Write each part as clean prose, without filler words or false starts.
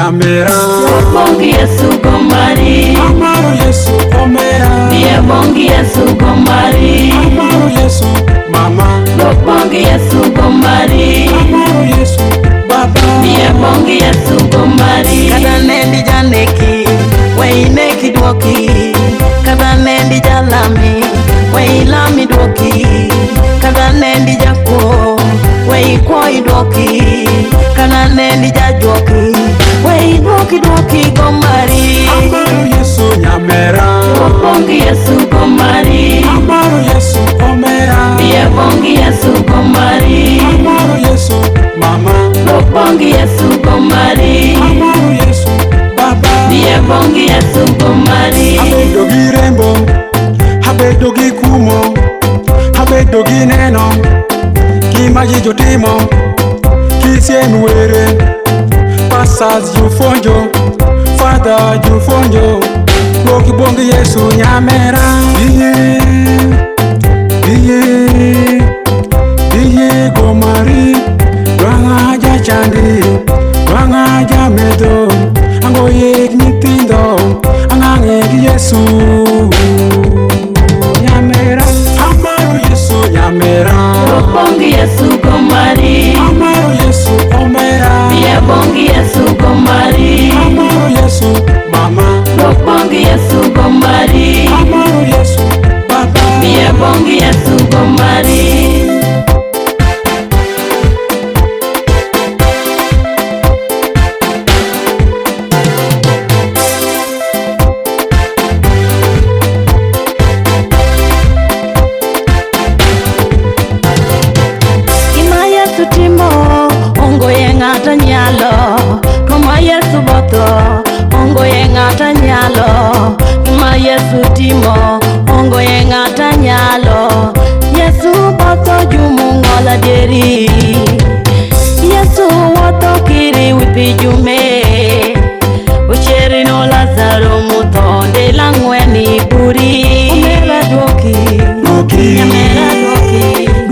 nyamera bongi Yesu gomari amaro Yesu omera Dia bongi Yesu gomari amaro Yesu mama bongi Yesu gomari amaro Yesu baba Dia bongi Yesu gomari Kada nendi janeki wei neki dwoki Kada nendi jalami wei lami dwoki Kada nendi jako wei koi dwoki Kada nendi jajwoki wei dwoki gomari amaro Yesu nyamera bongi Yesu gomari amaro Yesu omera Dia bongi Yesu gomari amaro Yesu mama bongi Yesu gomari amaro Yesu baba Dia bongi Yesu gomari abedo gi rembo abedo gi kumo abedo gi neno gima ji jotimo kisien were pastors jufonjo father jufonjo boki bongi Yesu nyamera iye gomari dwanga jachandi dwanga jamedo ango yek nyithindo angange gi Yesu nyamera amaro Yesu nyamera bongi Yesu gomari amaro Yesu omera Dia bongi Yesu gomari amaro Yesu mama bongi Yesu gomari amaro Yesu baba Dia bongi Yesu gomari ngata nyalo kama Yesu boto ongo ye ngata nyalo kama Yesu timo ongo ye ngata nyalo Yesu boto jumu ngola deri Yesu woto kiri wipi jume ucheri no Lazaro mutonde langweni buri omera doki nyamera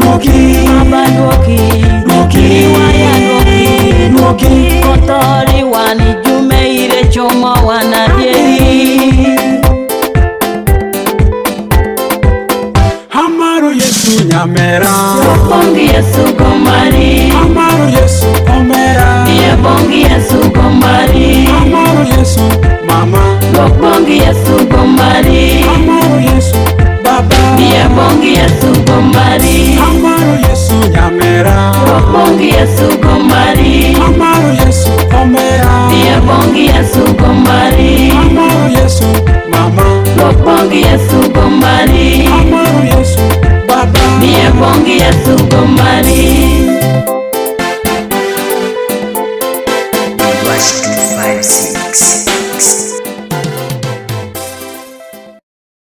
doki baba doki waya doki kotori wani jume ire choma wana dieri amaro Yesu nyamera bongi Yesu gomari amaro Yesu omera Dia bongi Yesu gomari amaro Yesu mama bongi Yesu gomari amaro Yesu baba Dia bongi Yesu gomari amaro Yesu nyamera bongi Yesu gomari amaro Yesu omera Dia bongi Yesu gomari amaro Yesu mama bongi Yesu gomari amaro Yesu baba Dia bongi Yesu gomari